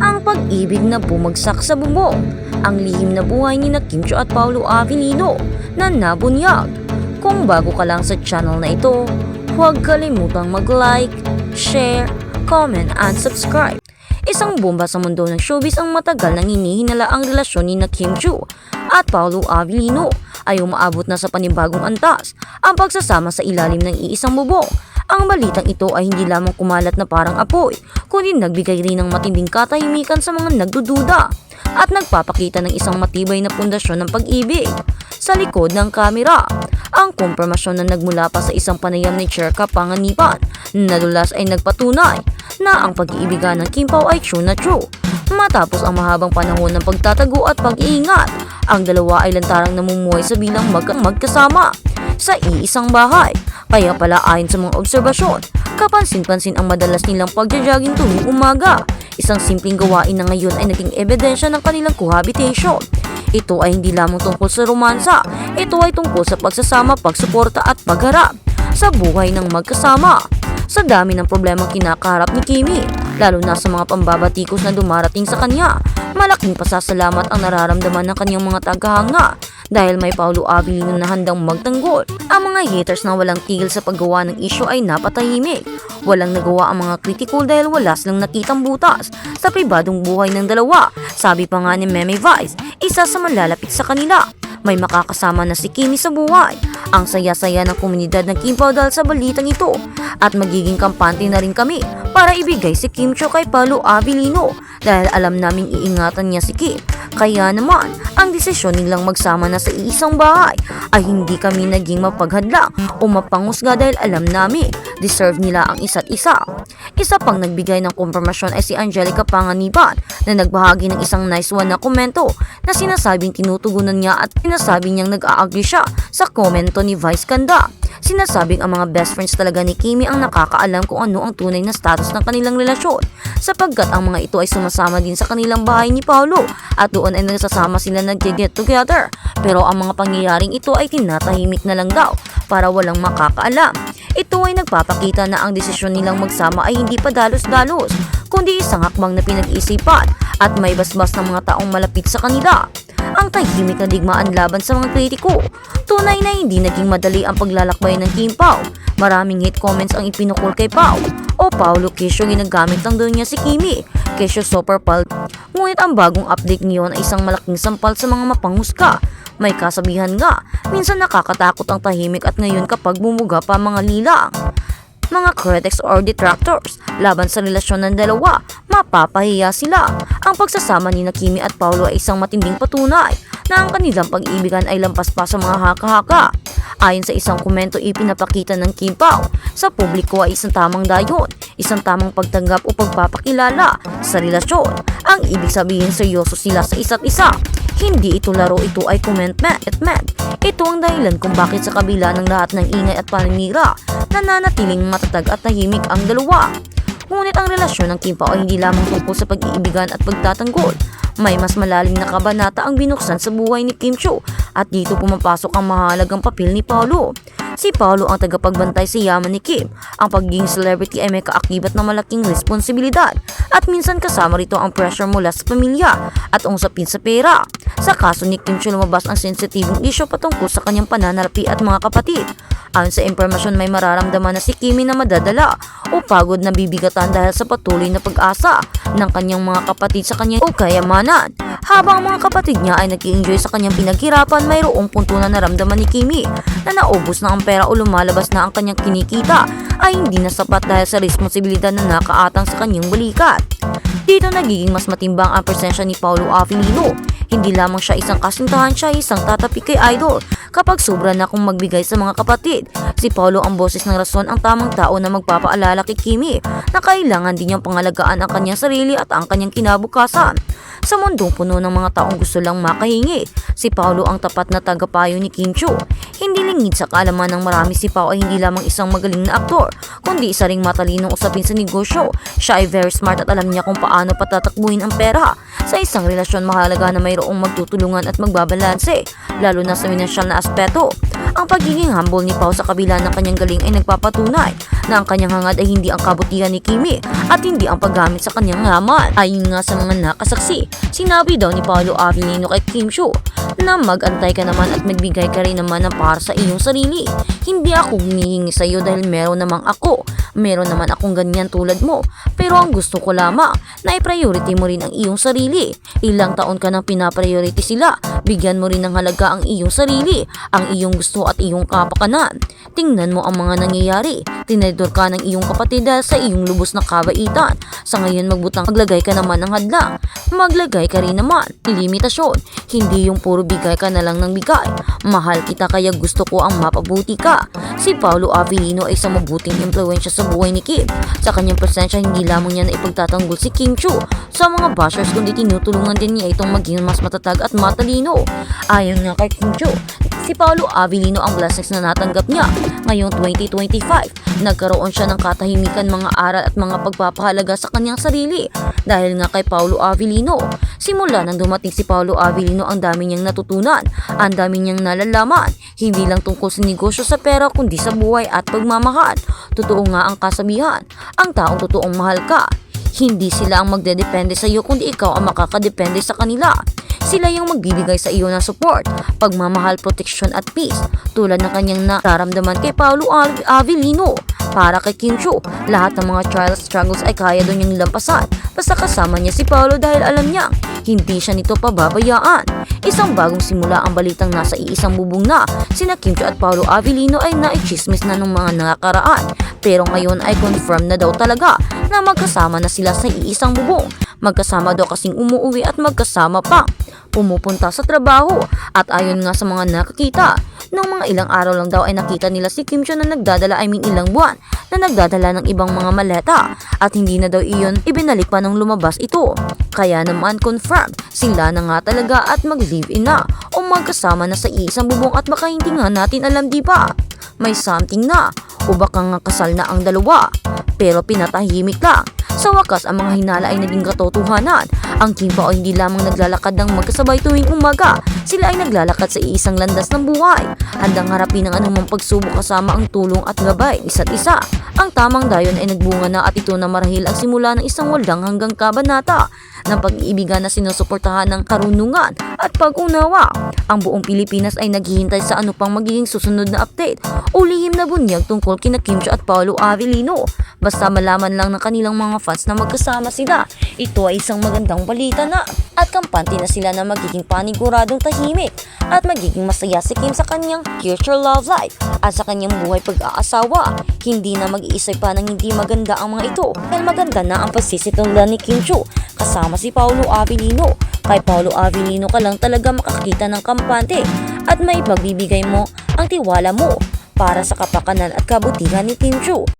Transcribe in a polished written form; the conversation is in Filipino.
Ang pag-ibig na bumagsak sa bubong, ang lihim na buhay ni Kim Chiu at Paolo Avellino na nabunyag. Kung bago ka lang sa channel na ito, huwag kalimutang mag-like, share, comment, and subscribe. Isang bomba sa mundo ng showbiz ang matagal nang hinihinala ang relasyon ni Kim Chiu at Paolo Avellino ay umaabot na sa panibagong antas ang pagsasama sa ilalim ng iisang bubong. Ang balitang ito ay hindi lamang kumalat na parang apoy, kundi nagbigay rin ng matinding katahimikan sa mga nagdududa at nagpapakita ng isang matibay na pundasyon ng pag-ibig. Sa likod ng kamera, ang kumpirmasyon na nagmula pa sa isang panayam ni Cher Kapanganiban na dulas ay nagpatunay na ang pag-iibigan ng Kim Pao ay true na true. Matapos ang mahabang panahon ng pagtatago at pag-iingat, ang dalawa ay lantarang namumuhay sa bilang magkasama sa iisang bahay. Kaya pala ayon sa mga obserbasyon, kapansin-pansin ang madalas nilang pagja-jogging tuwing umaga. Isang simpleng gawain na ngayon ay naging ebidensya ng kanilang cohabitation. Ito ay hindi lamang tungkol sa romansa, ito ay tungkol sa pagsasama, pagsuporta at pagharap sa buhay ng magkasama. Sa dami ng problemang kinakaharap ni Kimi, lalo na sa mga pambabatikos na dumarating sa kanya, malaking pasasalamat ang nararamdaman ng kanyang mga tagahanga dahil may Paolo Avellino na handang magtanggol. Ang mga haters na walang tigil sa paggawa ng isyu ay napatahimik. Walang nagawa ang mga kritiko dahil wala silang nakitang butas sa pribadong buhay ng dalawa. Sabi pa nga ni Meme Vice, isa sa malalapit sa kanila, may makakasama na si Kimi sa buhay. Ang saya-saya ng komunidad ng Kim Pao dahil sa balitang ito at magiging kampante na rin kami para ibigay si Kim Chiu kay Paolo Avellino dahil alam naming iingatan niya si Kim. Kaya naman, ang desisyon nilang magsama na sa isang bahay ay hindi kami naging mapaghadlang o mapangusga dahil alam namin deserve nila ang isa't isa. Isa pang nagbigay ng kumpirmasyon ay si Angelica Panganiban na nagbahagi ng isang nice one na komento na sinasabing tinutugunan niya at sinasabi niyang nag-a-agree siya sa komento ni Vice Ganda. Sinasabing ang mga best friends talaga ni Kimi ang nakakaalam kung ano ang tunay na status ng kanilang relasyon sapagkat ang mga ito ay sumasama din sa kanilang bahay ni Paolo at doon ay nagsasama sila nag-get together. Pero ang mga pangyayaring ito ay tinatahimik na lang daw para walang makakaalam. Ito ay nagpapakita na ang desisyon nilang magsama ay hindi pa dalos-dalos kundi isang hakbang na pinag-iisipan at may basbas ng mga taong malapit sa kanila. Ang tahimik na digmaan laban sa mga kritiko. Tunay na hindi naging madali ang paglalakbay ng Kim Pao. Maraming hate comments ang ipinukol kay Pao o Paolo kesyo ginagamit lang doon niya si Kimi. Kesyo super pal. Ngunit ang bagong update ngayon ay isang malaking sampal sa mga mapanghusga. May kasabihan nga, minsan nakakatakot ang tahimik at ngayon kapag bumuga pa mga lilang. Mga critics or detractors laban sa relasyon ng dalawa, mapapahiya sila. Ang pagsasama ni Kimi at Paolo ay isang matinding patunay na ang kanilang pag-ibigan ay lampas pa sa mga haka-haka. Ayon sa isang komento ipinapakita ng Kim Pao, sa publiko ay isang tamang dayon, isang tamang pagtanggap o pagpapakilala sa relasyon. Ang ibig sabihin seryoso sila sa isa't isa. Hindi ito laro, ito ay commitment. Ito ang dahilan kung bakit sa kabila ng lahat ng ingay at paninira, nananatiling matatag at tahimik ang dalawa. Ngunit ang relasyon ng Kim Pao ay hindi lamang tungkol sa pag-iibigan at pagtatanggol. May mas malalim na kabanata ang binuksan sa buhay ni Kim Chiu at dito pumapasok ang mahalagang papel ni Paolo. Si Paolo ang tagapagbantay sa yaman ni Kim. Ang pagiging celebrity ay may kaakibat na malaking responsibilidad at minsan kasama rito ang pressure mula sa pamilya at usapin sa pera. Sa kaso ni Kim Chiu lumabas ang sensitibong isyu patungkol sa kanyang pananalapi at mga kapatid. Ayon sa impormasyon may mararamdaman na si Kimi na madadala o pagod na bibigatan dahil sa patuloy na pag-asa ng kanyang mga kapatid sa kanyang kayamanan. Habang ang mga kapatid niya ay nag-i-enjoy sa kanyang pinaghirapan, mayroong punto na naramdaman ni Kimi na naubos na ang pera o lumalabas na ang kanyang kinikita ay hindi na sapat dahil sa responsibilidad na nakaatang sa kanyang balikat. Dito nagiging mas matimbang ang presensya ni Paolo Avellino. Hindi lamang siya isang kasintahan, siya isang tatapi kay idol. Kapag sobra na kung magbigay sa mga kapatid, si Paolo ang boses ng rason, ang tamang tao na magpapaalala kay Kimi na kailangan din niyang pangalagaan ang kanyang sarili at ang kanyang kinabukasan. Sa mundong puno ng mga taong gusto lang makahingi, si Paolo ang tapat na tagapayo ni Kim Chiu. Hindi lingid sa kaalaman ng marami, si Pao ay hindi lamang isang magaling na aktor, kundi isa ring matalinong usapin sa negosyo. Siya ay very smart at alam niya kung paano patatakbuhin ang pera. Sa isang relasyon, mahalaga na mayroong magtutulungan at magbabalanse, lalo na sa financial na aspeto. Ang pagiging humble ni Pao sa kabila ng kanyang galing ay nagpapatunay na ang kanyang hangad ay hindi ang kabutihan ni Kimi at hindi ang paggamit sa kanyang yaman. Ayon nga sa mga nakasaksi, sinabi daw ni Paolo Avellino kay Kim Chiu na mag-antay ka naman at magbigay ka rin naman ng para sa iyong sarili. Hindi ako humihingi sa iyo dahil meron naman akong ganyan tulad mo. Pero ang gusto ko lamang na i-priority mo rin ang iyong sarili. Ilang taon ka nang pinapriority sila. Bigyan mo rin ng halaga ang iyong sarili, ang iyong gusto at iyong kapakanan. Tingnan mo ang mga nangyayari. Tinedor ka ng iyong kapatid dahil sa iyong lubos na kabaitan. Sa ngayon maglagay ka naman ng hadlang. Maglagay ka rin naman limitasyon. Hindi yung puro bigay ka na lang ng bigay. Mahal kita kaya gusto ko ang mapabuti ka. Si Paolo Avellino ay isang mabuting impluwensya sa buhay ni Kim. Sa kanyang presensya hindi lamang niya na ipagtatanggol si Kim Chiu sa mga bashers kundi tinutulungan din niya itong maging mas matatag at matalino. Ayon nga kay Kim Chiu, si Paolo Avellino ang blessings na natanggap niya. Ngayong 2025, nagkaroon siya ng katahimikan, mga aral at mga pagpapahalaga sa kanyang sarili. Dahil nga kay Paolo Avellino, simula nang dumating si Paolo Avellino ang dami niyang natutunan, ang dami niyang nalalaman, hindi lang tungkol sa negosyo sa pera kundi sa buhay at pagmamahal. Totoo nga ang kasabihan, ang taong totoong mahal ka, hindi sila ang magdedepende sa iyo kundi ikaw ang makakadepende sa kanila. Sila yung magbibigay sa iyo ng support, pagmamahal, protection at peace tulad ng kanyang nararamdaman kay Paolo Avellino. Para kay Kim Chiu, lahat ng mga trials struggles ay kaya doon niyang lampasan basta kasama niya si Paolo dahil alam niya hindi siya nito pababayaan. Isang bagong simula ang balitang nasa iisang bubong na sina Kim Chiu at Paolo Avellino ay naichismis na ng mga nakaraan. Pero ngayon ay confirm na daw talaga na magkasama na sila sa iisang bubong. Magkasama daw kasing umuwi at magkasama pang pumupunta sa trabaho. At ayon nga sa mga nakakita, nang mga ilang araw lang daw ay nakita nila si Kim Chiu na ilang buwan na nagdadala ng ibang mga maleta at hindi na daw iyon ibinalik pa nung lumabas ito. Kaya naman confirm sila na nga talaga at mag-live-in na o magkasama na sa isang bubong at baka hindi nga natin alam, di ba? May something na o baka nga kasal na ang dalawa pero pinatahimik lang. Sa wakas, ang mga hinala ay naging katotohanan. Ang Kim Pao ay hindi lamang naglalakad ng magkasabay tuwing umaga. Sila ay naglalakad sa isang landas ng buhay. Handang harapin ang anumang pagsubok kasama ang tulong at gabay isa't isa. Ang tamang dayon ay nagbunga na at ito na marahil ang simula ng isang walang hanggang kabanata ng pag-iibigan na sinusuportahan ng karunungan at pag-unawa. Ang buong Pilipinas ay naghihintay sa ano pang magiging susunod na update o lihim na bunyag tungkol kina Kim Chiu at Paolo Avellino. Basta malaman lang ng kanilang mga fans na magkasama sila. Ito ay isang magandang balita na at kampante na sila na magiging paniguradong tahimik at magiging masaya si Kim sa kanyang future love life at sa kanyang buhay pag-aasawa. Hindi na mag-iisay pa ng hindi maganda ang mga ito dahil maganda na ang pagsisitunglan ni Kim Chiu kasama si Paolo Avellino. Kay Paolo Avellino ka lang talaga makakita ng kampante at may pagbibigay mo ang tiwala mo para sa kapakanan at kabutihan ni Kim Chiu.